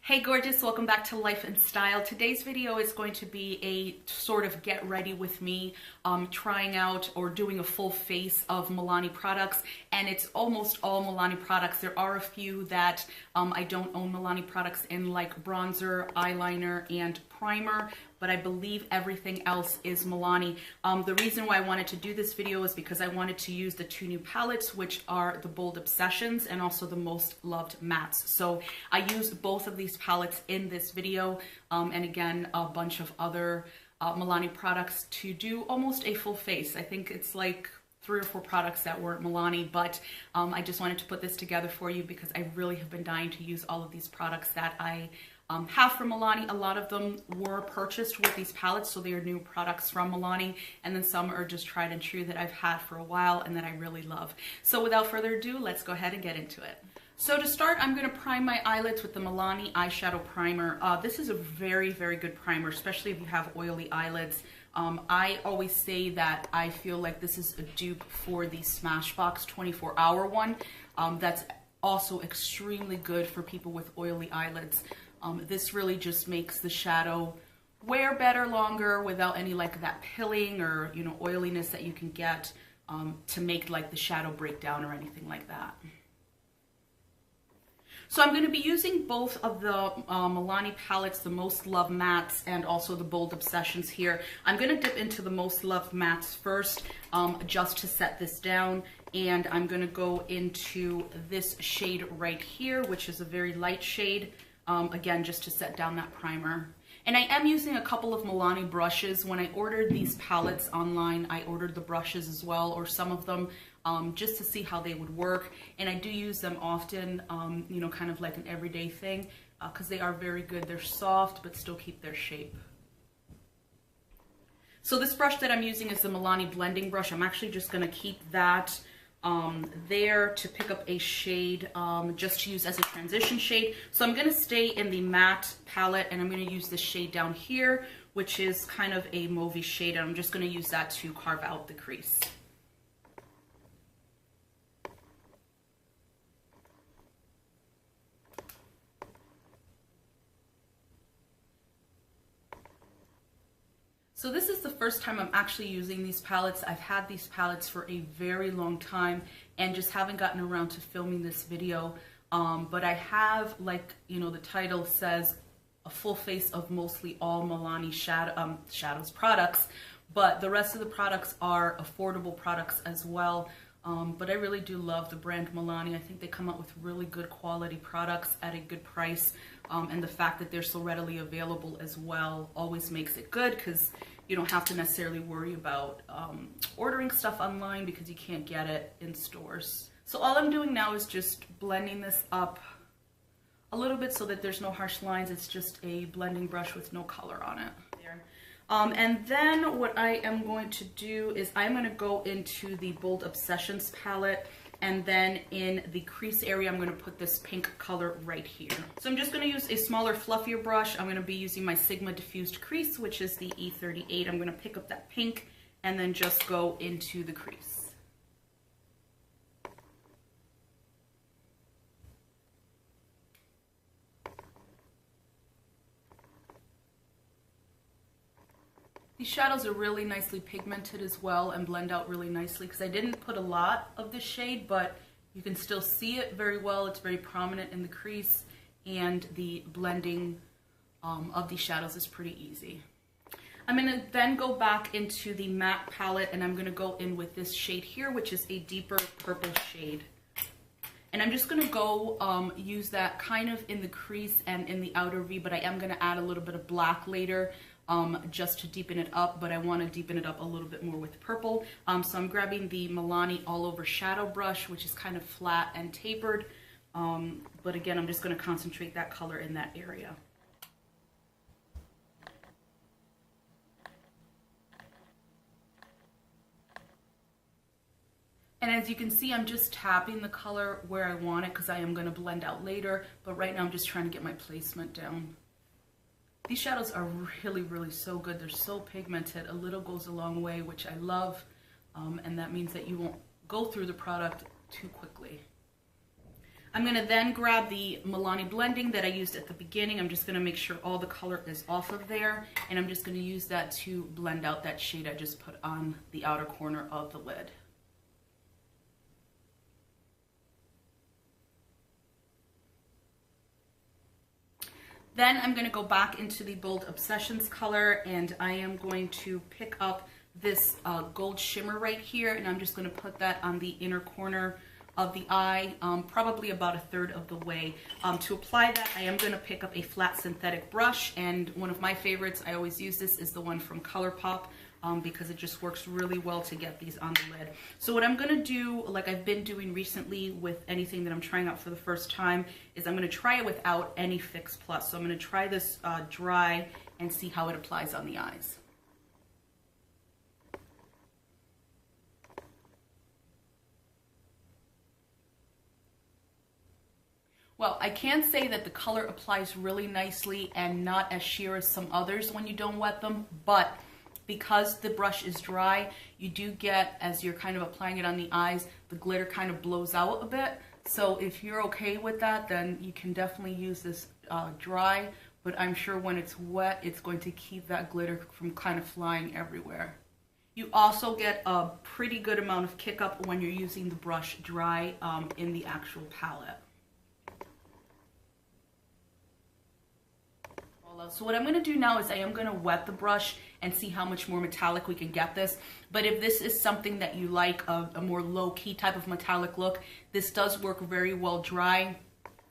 Hey gorgeous, welcome back to Life and Style. Today's video is going to be a sort of get ready with me, trying out or doing a full face of Milani products, and it's almost all Milani products. There are a few that I don't own Milani products in, like bronzer, eyeliner, and primer, but I believe everything else is Milani. The reason why I wanted to do this video is because I wanted to use the two new palettes, which are the Bold Obsessions and also the Most Loved Mattes. So I used both of these palettes in this video, and again, a bunch of other Milani products to do almost a full face. I think it's like 3 or 4 products that weren't Milani, but I just wanted to put this together for you because I really have been dying to use all of these products that I have from Milani. A lot of them were purchased with these palettes, so they are new products from Milani, and then some are just tried and true that I've had for a while and that I really love. So without further ado, let's go ahead and get into it. So to start, I'm going to prime my eyelids with the Milani eyeshadow primer. This is a very, very good primer, especially if you have oily eyelids. I always say that I feel like this is a dupe for the Smashbox 24-hour one. That's also extremely good for people with oily eyelids. This really just makes the shadow wear better longer without any like that pilling or, you know, oiliness that you can get to make like the shadow break down or anything like that. So I'm going to be using both of the Milani palettes, the Most Loved Mattes and also the Bold Obsessions here. I'm going to dip into the Most Loved Mattes first, just to set this down. And I'm going to go into this shade right here, which is a very light shade. Again, just to set down that primer. And I am using a couple of Milani brushes. When I ordered these palettes online, I ordered the brushes as well, or some of them, just to see how they would work. And I do use them often, you know, kind of like an everyday thing, because they are very good. They're soft, but still keep their shape. So this brush that I'm using is the Milani blending brush. I'm actually just going to keep that there to pick up a shade, just to use as a transition shade. So I'm going to stay in the matte palette, and I'm going to use this shade down here, which is kind of a mauvey shade, and I'm just going to use that to carve out the crease. So this is the first time I'm actually using these palettes. I've had these palettes for a very long time and just haven't gotten around to filming this video. But I have, like, you know, the title says, a full face of mostly all Milani shadows products, but the rest of the products are affordable products as well. But I really do love the brand Milani. I think they come out with really good quality products at a good price. And the fact that they're so readily available as well always makes it good, because you don't have to necessarily worry about ordering stuff online because you can't get it in stores. So all I'm doing now is just blending this up a little bit so that there's no harsh lines. It's just a blending brush with no color on it. There. And then what I am going to do is I'm going to go into the Bold Obsessions palette, and then in the crease area I'm going to put this pink color right here. So I'm just going to use a smaller, fluffier brush. I'm going to be using my Sigma Diffused Crease, which is the E38. I'm going to pick up that pink and then just go into the crease. These shadows are really nicely pigmented as well and blend out really nicely, because I didn't put a lot of this shade, but you can still see it very well. It's very prominent in the crease, and the blending of these shadows is pretty easy. I'm going to then go back into the matte palette, and I'm going to go in with this shade here, which is a deeper purple shade. And I'm just going to go use that kind of in the crease and in the outer V, but I am going to add a little bit of black later, just to deepen it up, but I want to deepen it up a little bit more with purple. So I'm grabbing the Milani All Over Shadow brush, which is kind of flat and tapered, but again, I'm just going to concentrate that color in that area. And as you can see, I'm just tapping the color where I want it, because I am going to blend out later, but right now I'm just trying to get my placement down. These shadows are really, really so good. They're so pigmented. A little goes a long way, which I love, and that means that you won't go through the product too quickly. I'm gonna then grab the Milani blending that I used at the beginning. I'm just gonna make sure all the color is off of there, and I'm just gonna use that to blend out that shade I just put on the outer corner of the lid. Then I'm going to go back into the Bold Obsessions color, and I am going to pick up this gold shimmer right here, and I'm just going to put that on the inner corner of the eye, probably about a third of the way. To apply that, I am going to pick up a flat synthetic brush, and one of my favorites, I always use this, is the one from ColourPop. Because it just works really well to get these on the lid. So what I'm gonna do, like I've been doing recently with anything that I'm trying out for the first time, is I'm gonna try it without any Fix Plus. So I'm gonna try this dry and see how it applies on the eyes. Well, I can say that the color applies really nicely and not as sheer as some others when you don't wet them, but because the brush is dry, you do get, as you're kind of applying it on the eyes, the glitter kind of blows out a bit. So if you're okay with that, then you can definitely use this dry, but I'm sure when it's wet, it's going to keep that glitter from kind of flying everywhere. You also get a pretty good amount of kick up when you're using the brush dry in the actual palette. So what I'm going to do now is I am going to wet the brush and see how much more metallic we can get this. But if this is something that you like, a more low-key type of metallic look, this does work very well dry,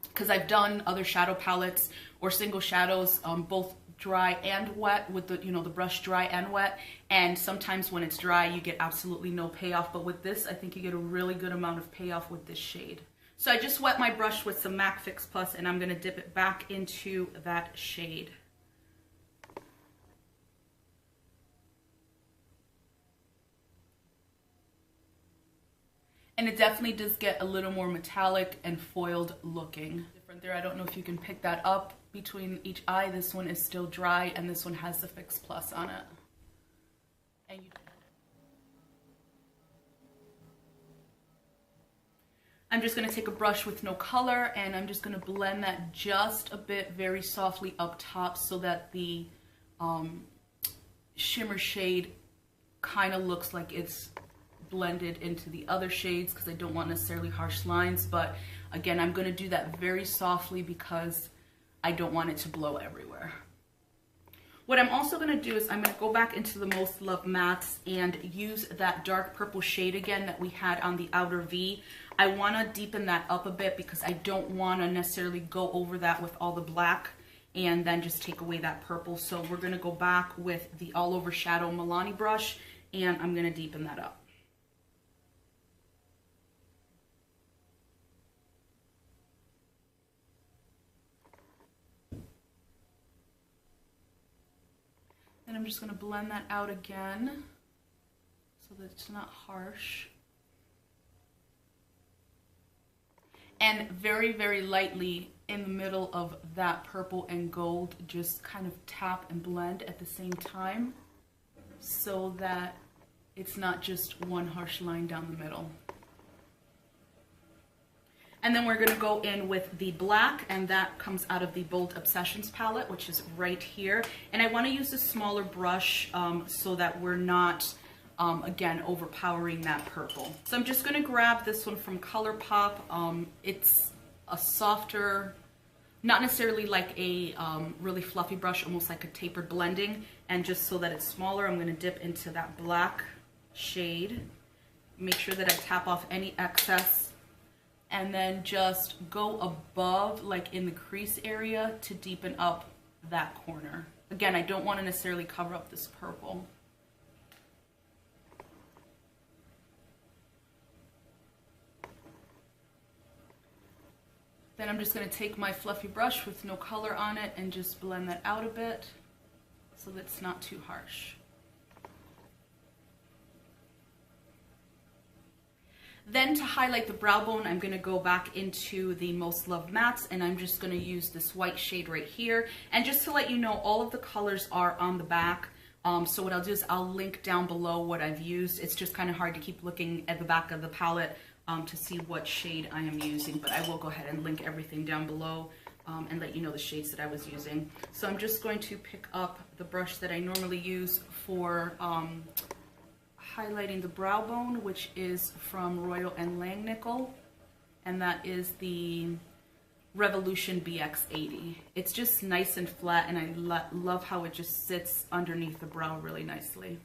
because I've done other shadow palettes or single shadows, both dry and wet, with the, the brush dry and wet, and sometimes when it's dry you get absolutely no payoff, but with this I think you get a really good amount of payoff with this shade. So I just wet my brush with some MAC Fix Plus, and I'm going to dip it back into that shade. And it definitely does get a little more metallic and foiled looking. Different there, I don't know if you can pick that up between each eye. This one is still dry and this one has the Fix Plus on it. And I'm just going to take a brush with no color and I'm just going to blend that just a bit very softly up top so that the shimmer shade kind of looks like it's blended into the other shades, because I don't want necessarily harsh lines, but again I'm going to do that very softly because I don't want it to blow everywhere. What I'm also going to do is I'm going to go back into the Most Loved Mattes and use that dark purple shade again that we had on the outer V. I want to deepen that up a bit because I don't want to necessarily go over that with all the black and then just take away that purple. So we're going to go back with the All Over Shadow Milani brush and I'm going to deepen that up. And I'm just going to blend that out again so that it's not harsh. And very, very lightly in the middle of that purple and gold, just kind of tap and blend at the same time so that it's not just one harsh line down the middle. And then we're going to go in with the black, and that comes out of the Bold Obsessions palette, which is right here. And I want to use a smaller brush so that we're not, again, overpowering that purple. So I'm just going to grab this one from ColourPop. It's a softer, not necessarily like a really fluffy brush, almost like a tapered blending. And just so that it's smaller, I'm going to dip into that black shade. Make sure that I tap off any excess. And then just go above, like in the crease area, to deepen up that corner. Again, I don't want to necessarily cover up this purple. Then I'm just going to take my fluffy brush with no color on it and just blend that out a bit so that it's not too harsh. Then to highlight the brow bone, I'm going to go back into the Most Loved Mattes, and I'm just going to use this white shade right here. And just to let you know, all of the colors are on the back. So what I'll do is I'll link down below what I've used. It's just kind of hard to keep looking at the back of the palette to see what shade I am using, but I will go ahead and link everything down below and let you know the shades that I was using. So I'm just going to pick up the brush that I normally use for highlighting the brow bone, which is from Royal & Langnickel, and that is the Revolution BX80. It's just nice and flat, and I love how it just sits underneath the brow really nicely.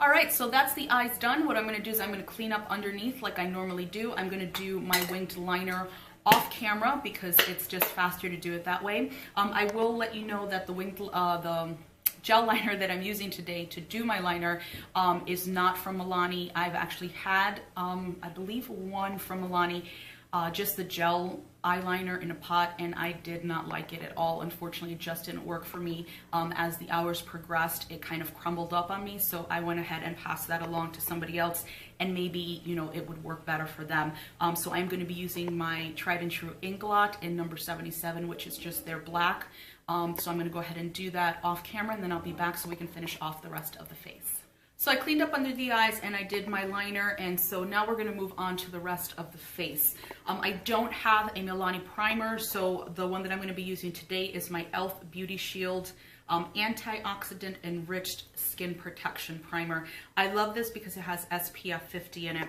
All right, so that's the eyes done. What I'm gonna do is I'm gonna clean up underneath like I normally do. I'm gonna do my winged liner off camera because it's just faster to do it that way. I will let you know that the gel liner that I'm using today to do my liner is not from Milani. I've actually had, I believe, one from Milani, just the gel eyeliner in a pot, and I did not like it at all. Unfortunately, it just didn't work for me. As the hours progressed, it kind of crumbled up on me, so I went ahead and passed that along to somebody else, and maybe, you know, it would work better for them. So I'm going to be using my tried and true Inglot in number 77, which is just their black. So I'm going to go ahead and do that off camera, and then I'll be back so we can finish off the rest of the face. So I cleaned up under the eyes and I did my liner, and so now we're going to move on to the rest of the face. I don't have a Milani primer, so the one that I'm going to be using today is my e.l.f. Beauty Shield Antioxidant Enriched Skin Protection Primer. I love this because it has SPF 50 in it.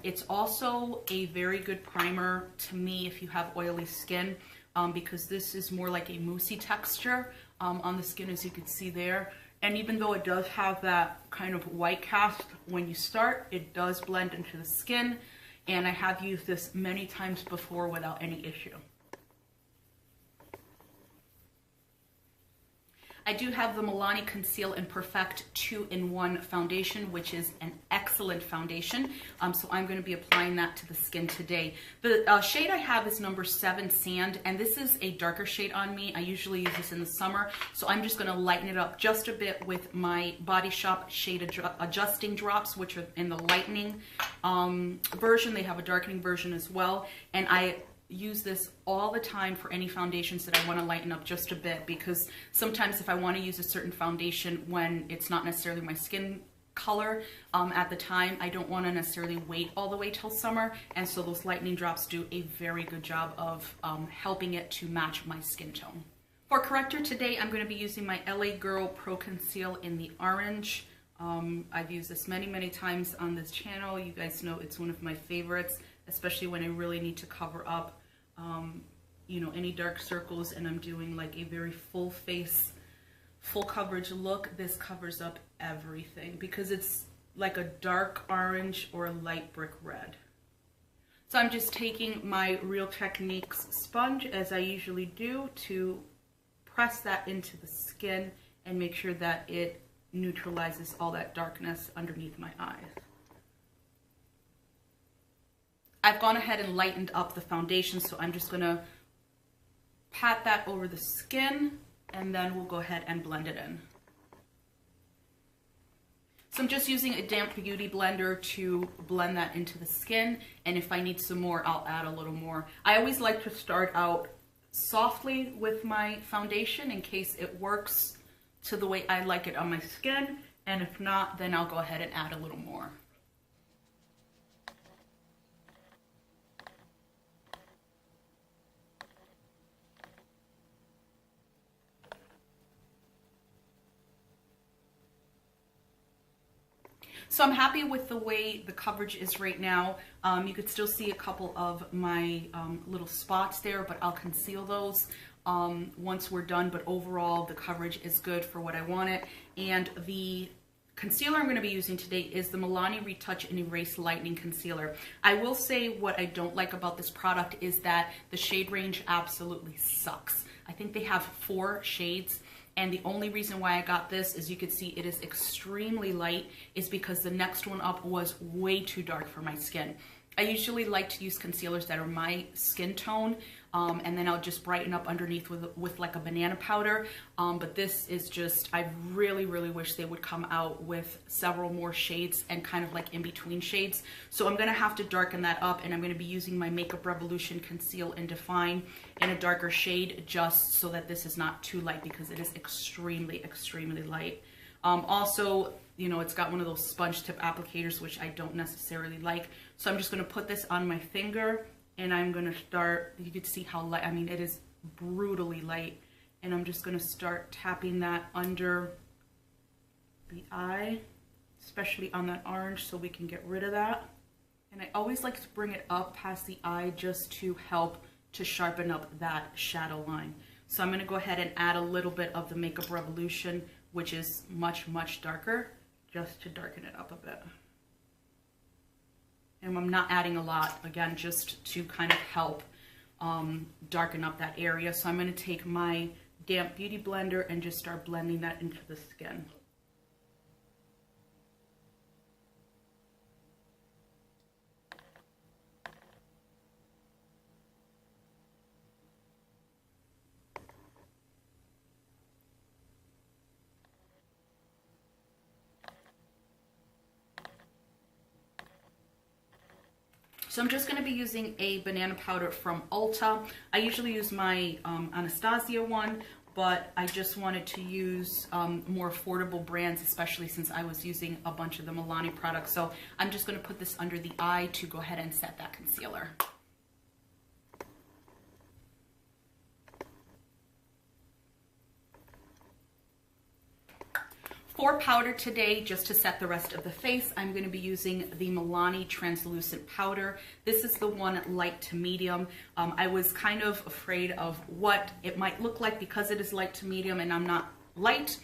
It's also a very good primer to me if you have oily skin, because this is more like a moussey texture on the skin, as you can see there. And even though it does have that kind of white cast when you start, it does blend into the skin. And I have used this many times before without any issue. I do have the Milani Conceal and Perfect 2-in-1 foundation, which is an excellent foundation. So I'm going to be applying that to the skin today. The shade I have is number 7 Sand, and this is a darker shade on me. I usually use this in the summer, so I'm just going to lighten it up just a bit with my Body Shop Shade Adjusting Drops, which are in the lightening version. They have a darkening version as well, and I use this all the time for any foundations that I want to lighten up just a bit, because sometimes if I want to use a certain foundation when it's not necessarily my skin color at the time, I don't want to necessarily wait all the way till summer, and so those lightening drops do a very good job of helping it to match my skin tone. For corrector today, I'm going to be using my LA Girl Pro Conceal in the orange. I've used this many times on this channel. You guys know it's one of my favorites, especially when I really need to cover up you know, any dark circles and I'm doing like a very full face, full coverage look. This covers up everything because it's like a dark orange or a light brick red. So I'm just taking my Real Techniques sponge, as I usually do, to press that into the skin and make sure that it neutralizes all that darkness underneath my eyes. I've gone ahead and lightened up the foundation, so I'm just going to pat that over the skin, and then we'll go ahead and blend it in. So I'm just using a damp beauty blender to blend that into the skin, and if I need some more, I'll add a little more. I always like to start out softly with my foundation in case it works to the way I like it on my skin, and if not, then I'll go ahead and add a little more. So I'm happy with the way the coverage is right now. You could still see a couple of my little spots there, but I'll conceal those once we're done. But overall, the coverage is good for what I want it. And the concealer I'm going to be using today is the Milani Retouch and Erase Lightening Concealer. I will say what I don't like about this product is that the shade range absolutely sucks. I think they have 4 shades. And the only reason why I got this, as you can see, it is extremely light, is because the next one up was way too dark for my skin. I usually like to use concealers that are my skin tone, and then I'll just brighten up underneath with like a banana powder. But this is just, I really wish they would come out with several more shades and kind of like in between shades. So I'm gonna have to darken that up, and I'm gonna be using my Makeup Revolution Conceal and Define in a darker shade, just so that this is not too light, because it is extremely light. Also, you know, it's got one of those sponge tip applicators, which I don't necessarily like. So I'm just going to put this on my finger, and I'm going to start, you can see how light, I mean, it is brutally light. And I'm just going to start tapping that under the eye, especially on that orange, so we can get rid of that. And I always like to bring it up past the eye just to help to sharpen up that shadow line. So I'm going to go ahead and add a little bit of the Makeup Revolution, which is much, much darker, just to darken it up a bit. And I'm not adding a lot, again, just to kind of help darken up that area. So I'm going to take my damp beauty blender and just start blending that into the skin. So I'm just going to be using a banana powder from Ulta. I usually use my Anastasia one, but I just wanted to use more affordable brands, especially since I was using a bunch of the Milani products. So I'm just going to put this under the eye to go ahead and set that concealer. For powder today, just to set the rest of the face, I'm going to be using the Milani translucent powder. This is the one light to medium. I was kind of afraid of what it might look like because it is light to medium and I'm not light.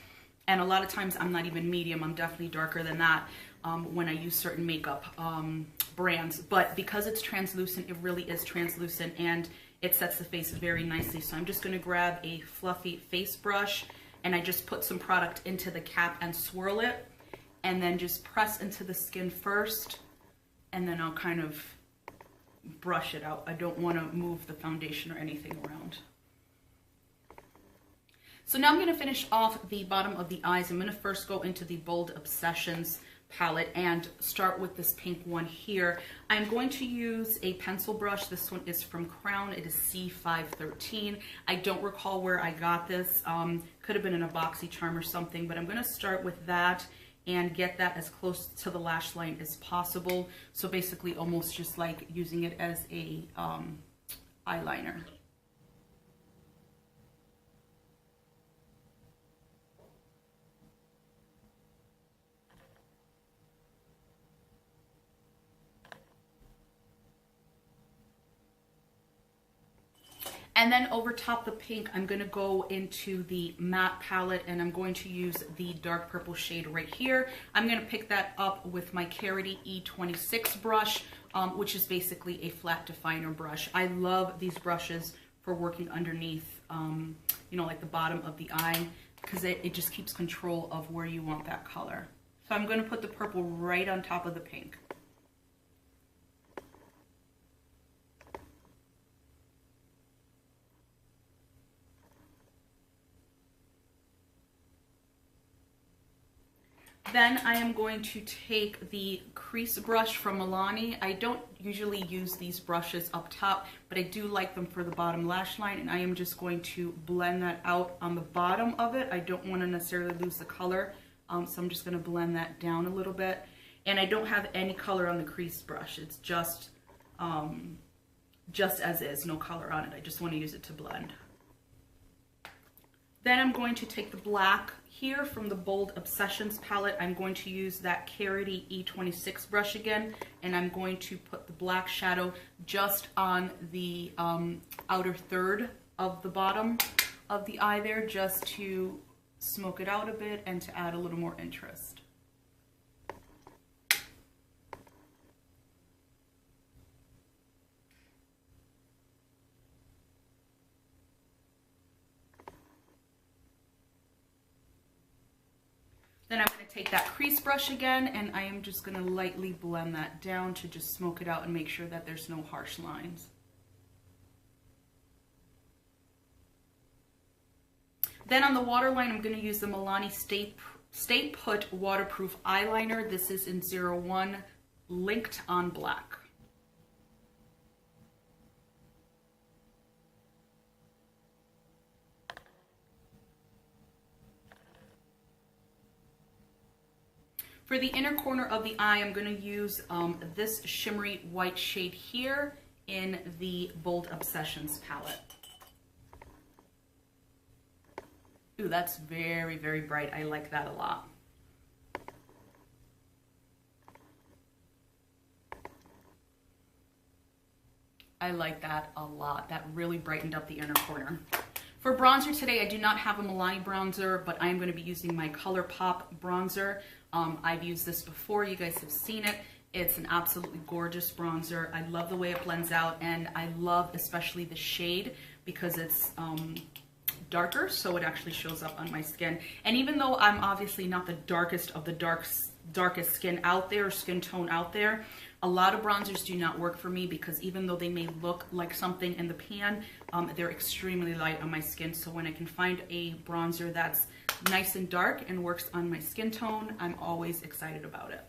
And a lot of times I'm not even medium. I'm definitely darker than that when I use certain makeup brands. But because it's translucent, it really is translucent and it sets the face very nicely. So I'm just going to grab a fluffy face brush, and I just put some product into the cap and swirl it, and then just press into the skin first, and then I'll kind of brush it out. I don't want to move the foundation or anything around. So now I'm going to finish off the bottom of the eyes. I'm going to first go into the Bold Obsessions palette and start with this pink one here. I'm going to use a pencil brush. This one is from Crown. It is C513. I don't recall where I got this. Could have been in a BoxyCharm or something, but I'm going to start with that and get that as close to the lash line as possible. So basically almost just like using it as a eyeliner. And then over top the pink, I'm going to go into the matte palette, and I'm going to use the dark purple shade right here. I'm going to pick that up with my Carity E26 brush, which is basically a flat definer brush. I love these brushes for working underneath, you know, like the bottom of the eye, because it just keeps control of where you want that color. So I'm going to put the purple right on top of the pink. Then I am going to take the crease brush from Milani. I don't usually use these brushes up top, but I do like them for the bottom lash line, and I am just going to blend that out on the bottom of it. I don't want to necessarily lose the color, so I'm just going to blend that down a little bit. And I don't have any color on the crease brush. It's just as is, no color on it. I just want to use it to blend. Then I'm going to take the black here from the Bold Obsessions palette. I'm going to use that Carity E26 brush again, and I'm going to put the black shadow just on the outer third of the bottom of the eye there, just to smoke it out a bit and to add a little more interest. Then I'm going to take that crease brush again, and I am just going to lightly blend that down to just smoke it out and make sure that there's no harsh lines. Then on the waterline, I'm going to use the Milani Stay Put Waterproof Eyeliner. This is in 01, Linked on Black. For the inner corner of the eye, I'm going to use this shimmery white shade here in the Bold Obsessions palette. Ooh, that's very, very bright. I like that a lot. I like that a lot. That really brightened up the inner corner. For bronzer today, I do not have a Milani bronzer, but I am going to be using my ColourPop bronzer. I've used this before. You guys have seen it. It's an absolutely gorgeous bronzer. I love the way it blends out, and I love especially the shade because it's darker, so it actually shows up on my skin. And even though I'm obviously not the darkest of the darkest skin out there, skin tone out there, a lot of bronzers do not work for me because even though they may look like something in the pan, they're extremely light on my skin. So when I can find a bronzer that's nice and dark and works on my skin tone, I'm always excited about it.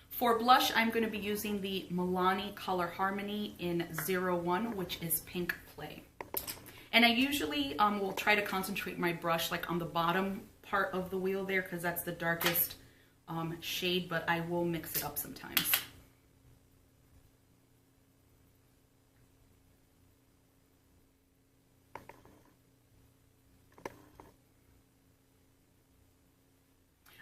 For blush, I'm going to be using the Milani Color Harmony in 01, which is Pink Play. And I usually will try to concentrate my brush like on the bottom part of the wheel there because that's the darkest shade, but I will mix it up sometimes.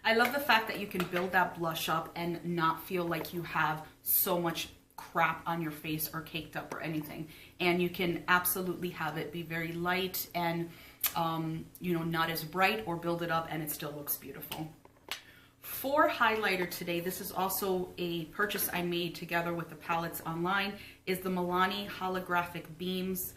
I love the fact that you can build that blush up and not feel like you have so much crap on your face or caked up or anything. And you can absolutely have it be very light and, you know, not as bright, or build it up and it still looks beautiful. For highlighter today, this is also a purchase I made together with the palettes online, is the Milani Holographic Beams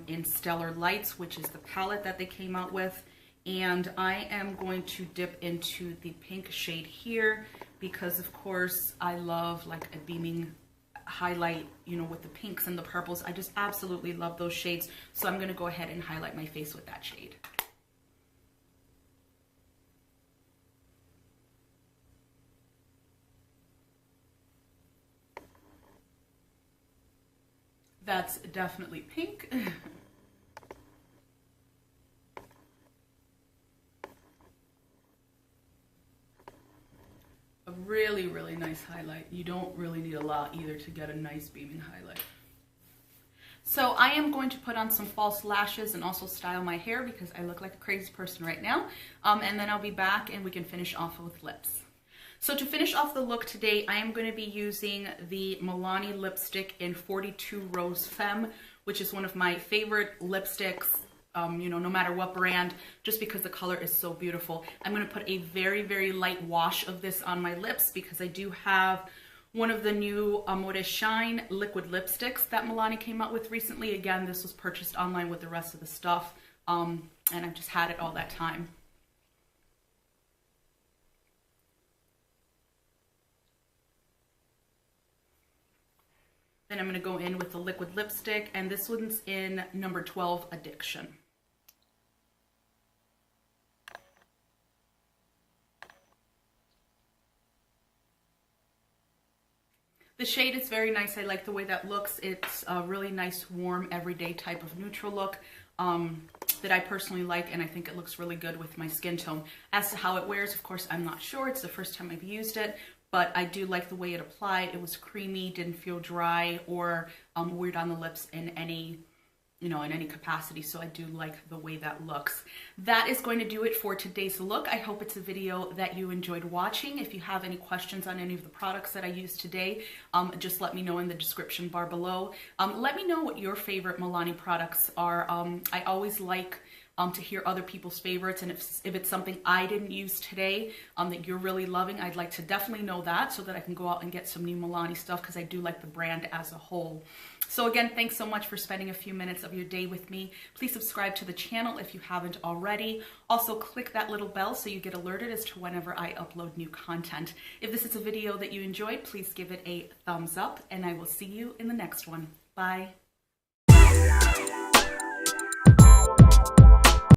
in Stellar Lights, which is the palette that they came out with. And I am going to dip into the pink shade here because, of course, I love like a beaming highlight, you know, with the pinks and the purples. I just absolutely love those shades. So I'm going to go ahead and highlight my face with that shade. That's definitely pink. A really, really nice highlight. You don't really need a lot either to get a nice beaming highlight. So I am going to put on some false lashes and also style my hair because I look like a crazy person right now. And then I'll be back and we can finish off with lips. So to finish off the look today, I am going to be using the Milani lipstick in 42 Rose Femme, which is one of my favorite lipsticks. You know, no matter what brand, just because the color is so beautiful. I'm going to put a very, very light wash of this on my lips because I do have one of the new Amore Shine liquid lipsticks that Milani came out with recently. Again, this was purchased online with the rest of the stuff, and I've just had it all that time. Then I'm going to go in with the liquid lipstick, and this one's in number 12, Addiction. The shade is very nice. I like the way that looks. It's a really nice, warm, everyday type of neutral look that I personally like, and I think it looks really good with my skin tone. As to how it wears, of course, I'm not sure. It's the first time I've used it, but I do like the way it applied. It was creamy, didn't feel dry or weird on the lips in any, you know, in any capacity. So I do like the way that looks. That is going to do it for today's look. I hope it's a video that you enjoyed watching. If you have any questions on any of the products that I used today, just let me know in the description bar below. Let me know what your favorite Milani products are. I always like to hear other people's favorites, and if it's something I didn't use today that you're really loving, I'd like to definitely know that so that I can go out and get some new Milani stuff because I do like the brand as a whole. So again, thanks so much for spending a few minutes of your day with me. Please subscribe to the channel if you haven't already. Also click that little bell so you get alerted as to whenever I upload new content. If this is a video that you enjoyed, please give it a thumbs up, and I will see you in the next one. Bye.